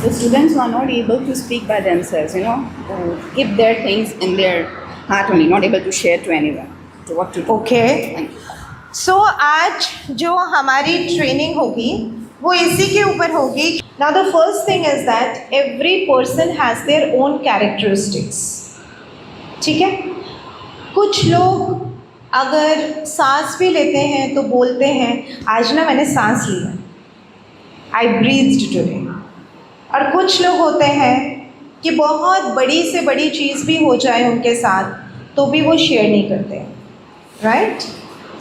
The students who are not able to speak by themselves, who keep their things in their heart only, not able to share to anyone. So what to do? Okay, so आज जो हमारी training होगी वो इसी के ऊपर होगी. Now the first thing is that every person has their own characteristics. ठीक है, कुछ लोग अगर सांस भी लेते हैं तो बोलते हैं आज ना मैंने सांस लिया, आई ब्रीथ्ड टुडे. और कुछ लोग होते हैं कि बहुत बड़ी से बड़ी चीज़ भी हो जाए उनके साथ तो भी वो शेयर नहीं करते. Right?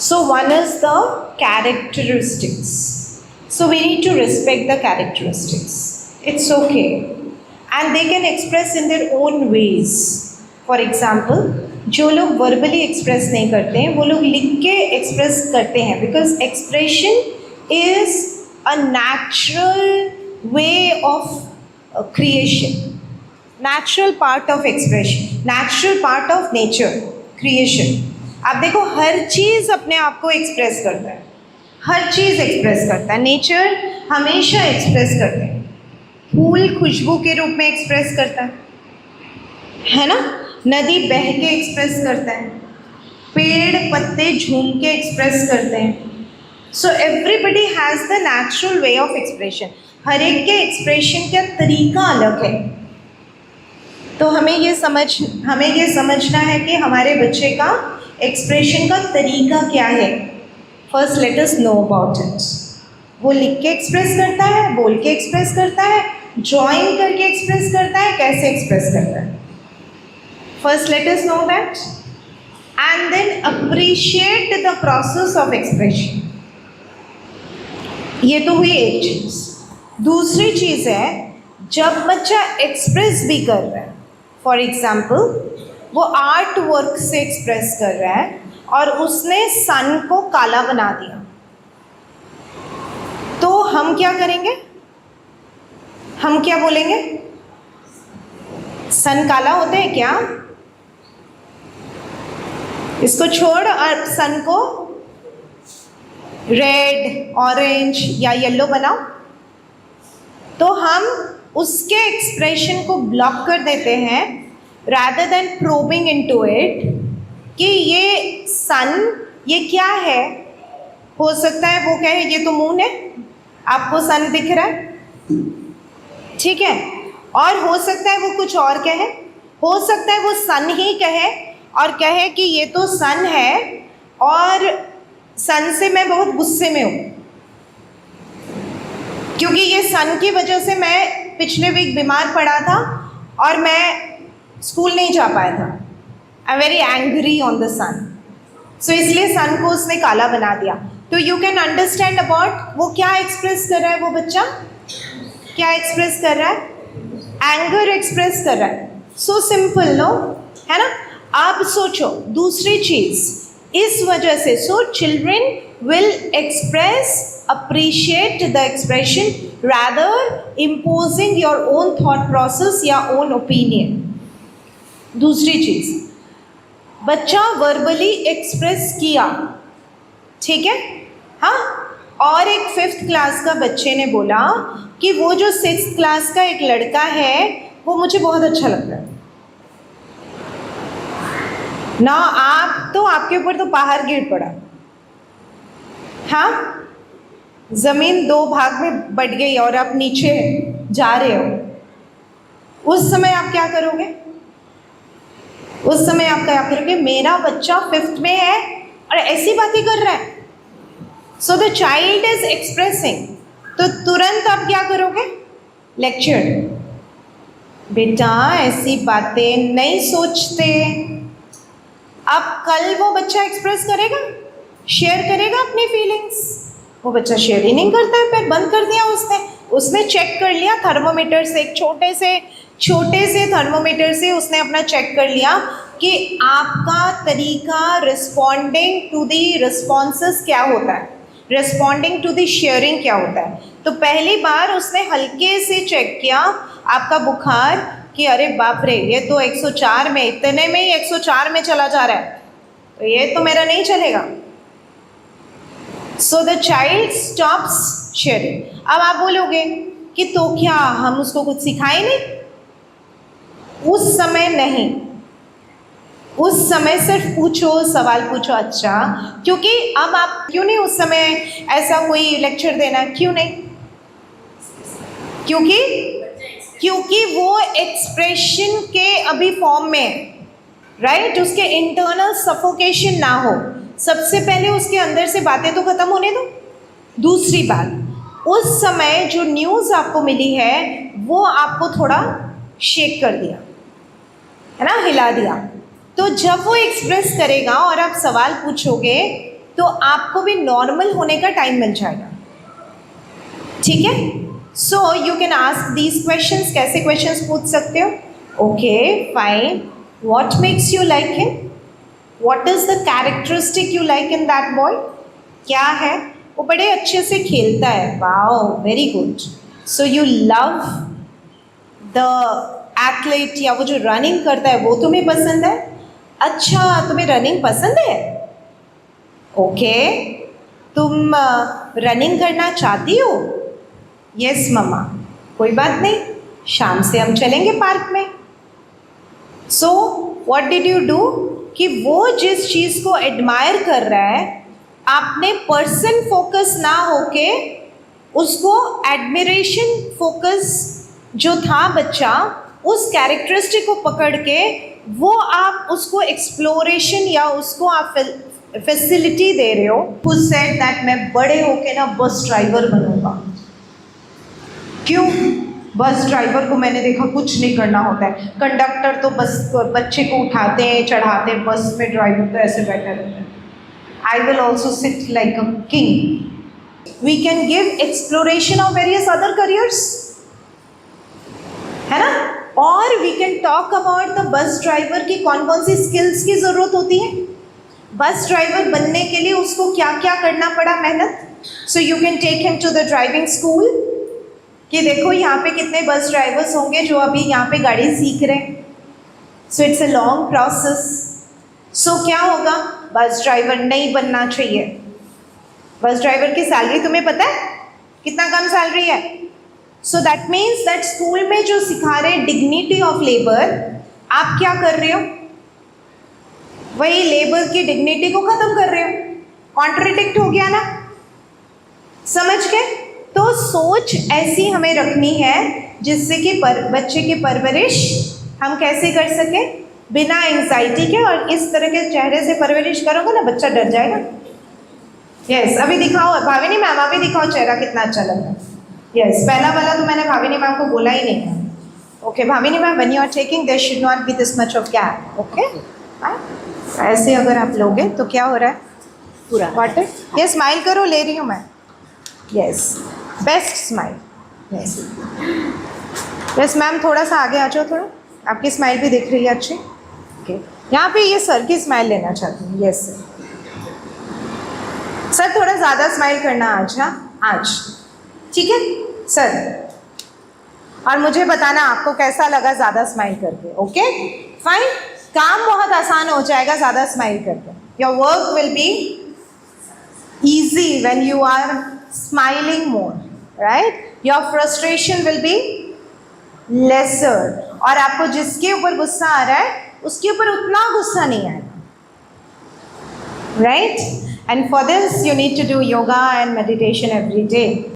So one is the characteristics. So we need to respect the characteristics. It's okay. And they can express in their own ways. For example, जो लोग verbally express नहीं करते हैं वो लोग लिख के express करते हैं, because expression is a natural way of creation. Natural part of expression. Natural part of nature. Creation. आप देखो हर चीज़ अपने आप को एक्सप्रेस करता है, हर चीज़ एक्सप्रेस करता है. नेचर हमेशा एक्सप्रेस करते हैं. फूल खुशबू के रूप में एक्सप्रेस करता है ना. नदी बह के एक्सप्रेस करता है, पेड़ पत्ते झूम के एक्सप्रेस करते हैं. So everybody has the natural way of expression. हर एक के एक्सप्रेशन का तरीका अलग है. तो हमें ये समझना है कि हमारे बच्चे का एक्सप्रेशन का तरीका क्या है. First let us know about it. वो लिख के एक्सप्रेस करता है, बोल के एक्सप्रेस करता है, ड्राइंग करके एक्सप्रेस करता है, कैसे एक्सप्रेस करता है. First let us know that and then appreciate the process of expression. ये तो हुई एक चीज़. दूसरी चीज़ है जब बच्चा एक्सप्रेस भी कर रहा है. फॉर एग्जाम्पल वो आर्ट वर्क से एक्सप्रेस कर रहा है और उसने सन को काला बना दिया, तो हम क्या करेंगे? हम क्या बोलेंगे? सन काला होते हैं क्या? इसको छोड़ और सन को रेड, ऑरेंज या येलो बनाओ. तो हम उसके एक्सप्रेशन को ब्लॉक कर देते हैं rather than probing into it कि ये सन ये क्या है. हो सकता है वो कहे ये तो मून है, आपको सन दिख रहा है, ठीक है. और हो सकता है वो कुछ और कहे, हो सकता है वो सन ही कहे और कहे कि ये तो सन है और सन से मैं बहुत गुस्से में हूँ क्योंकि ये सन की वजह से मैं पिछले वीक बीमार पड़ा था और मैं स्कूल नहीं जा पाया था. I am very angry on the son. So इसलिए सन को उसने काला बना दिया. तो यू कैन अंडरस्टैंड अबाउट वो क्या एक्सप्रेस कर रहा है. वो बच्चा क्या एक्सप्रेस कर रहा है? एंगर एक्सप्रेस कर रहा है. सो सिंपल नो, है ना. आप सोचो दूसरी चीज़ इस वजह से. सो children will express, appreciate the expression rather imposing your own thought process या own opinion. दूसरी चीज़, बच्चा वर्बली एक्सप्रेस किया, ठीक है. हाँ, और एक 5th क्लास का बच्चे ने बोला कि वो जो 6th क्लास का एक लड़का है वो मुझे बहुत अच्छा लगता है ना. आप तो आपके ऊपर तो पहाड़ गिर पड़ा. हाँ, ज़मीन 2 भाग में बट गई और आप नीचे जा रहे हो. उस समय आप क्या करोगे? उस समय आप क्या करोगे? मेरा बच्चा 5th में है और ऐसी बातें कर रहा है. So the child is expressing. तो तुरंत आप क्या करोगे? लेक्चर. बेटा ऐसी बातें नहीं सोचते. अब कल वो बच्चा एक्सप्रेस करेगा, शेयर करेगा अपनी फीलिंग्स. वो बच्चा शेयर ही नहीं करता है. फिर बंद कर दिया उसने चेक कर लिया थर्मोमीटर से, एक छोटे से थर्मोमीटर से उसने अपना चेक कर लिया कि आपका तरीका रिस्पॉन्डिंग टू दी रिस्पॉन्सेस क्या होता है, रिस्पॉन्डिंग टू दी शेयरिंग क्या होता है. तो पहली बार उसने हल्के से चेक किया आपका बुखार कि अरे बाप रे ये तो 104 में, इतने में ही 104 में चला जा रहा है, तो ये तो मेरा नहीं चलेगा. So the child stops sharing. अब आप बोलोगे कि तो क्या हम उसको कुछ सिखाए नहीं? उस समय नहीं, उस समय सिर्फ पूछो, सवाल पूछो। अच्छा, क्योंकि अब आप क्यों नहीं उस समय ऐसा कोई लेक्चर देना, क्यों नहीं? क्योंकि वो एक्सप्रेशन के अभी फॉर्म में, राइट, उसके इंटरनल सफोकेशन ना हो। सबसे पहले उसके अंदर से बातें तो खत्म होने दो। दूसरी बात, उस समय जो न्यूज़ आपको मिली है वो आपको थोड़ा शेक कर दिया है ना, हिला दिया। तो जब वो एक्सप्रेस करेगा और आप सवाल पूछोगे तो आपको भी नॉर्मल होने का टाइम मिल जाएगा, ठीक है? सो you can ask these questions. कैसे क्वेश्चंस पूछ सकते हो? Okay fine, what makes you like him? What is the characteristic you like in that boy? क्या है? वो बड़े अच्छे से खेलता है, wow very good. So you love the athlete, या वो जो रनिंग करता है वो तुम्हें पसंद है? अच्छा, तुम्हें रनिंग पसंद है? ओके, तुम रनिंग करना चाहती हो? यस मम्मा, कोई बात नहीं, शाम से हम चलेंगे पार्क में। So what did you do कि वो जिस चीज़ को एडमायर कर रहा है, आपने पर्सन फोकस ना होके उसको एडमिरेशन फोकस जो था बच्चा, उस कैरेक्टरिस्टिक को पकड़ के वो आप उसको एक्सप्लोरेशन या उसको आप फैसिलिटी दे रहे हो। हु सेड दैट मैं बड़े होके ना बस ड्राइवर बनूंगा? क्यों? बस ड्राइवर को मैंने देखा कुछ नहीं करना होता है। कंडक्टर तो बस बच्चे को उठाते हैं, चढ़ाते हैं, बस में ड्राइवर तो ऐसे बैठे रहते हैं। I will also sit like a king. We can give exploration of various other careers, है ना? और we can talk about the bus driver की कौन कौन सी स्किल्स की ज़रूरत होती है। बस ड्राइवर बनने के लिए उसको क्या क्या करना पड़ा, मेहनत। So you can take him to the driving school कि देखो यहाँ पे कितने बस ड्राइवर्स होंगे जो अभी यहाँ पे गाड़ी सीख रहे हैं। So it's a long process. So क्या होगा, बस ड्राइवर नहीं बनना चाहिए। बस ड्राइवर की सैलरी तुम्हें पता है कितना कम सैलरी है? So that means that school में जो सिखा रहे डिग्निटी ऑफ लेबर, आप क्या कर रहे हो? वही लेबर की डिग्निटी को ख़त्म कर रहे हो। कॉन्ट्रडिक्ट हो गया ना, समझ के? तो सोच ऐसी हमें रखनी है जिससे कि बच्चे की परवरिश हम कैसे कर सकें, बिना एंजाइटी के। और इस तरह के चेहरे से परवरिश करोगे ना, बच्चा डर जाएगा। यस, अभी दिखाओ भाविनी मैम, अभी दिखाओ चेहरा कितना अच्छा लग रहा है। यस, पहला वाला तो मैंने भाविनी मैम को बोला ही नहीं है। Okay Bhavini ma'am, when you are taking there should not be this much of gap. Okay, ऐसे अगर आप लोगे तो क्या हो रहा है पूरा वाटर। ये स्माइल करो, ले रही हूँ मैं। Yes, best smile. Yes yes ma'am, थोड़ा सा आगे आ जाओ, थोड़ा आपकी स्माइल भी दिख रही है अच्छी। ओके, यहाँ पे ये सर की स्माइल लेना चाहती हूँ। यस सर, सर थोड़ा ज़्यादा स्माइल करना आज। हाँ आज, ठीक है सर। और मुझे बताना आपको कैसा लगा ज़्यादा स्माइल करके। ओके फाइन, काम बहुत आसान हो जाएगा ज़्यादा स्माइल करके। Your work will be easy when you are smiling more, right? Your frustration will be lesser. और आपको जिसके ऊपर गुस्सा आ रहा है उसके ऊपर उतना गुस्सा नहीं आएगा, right? And for this you need to do yoga and meditation every day.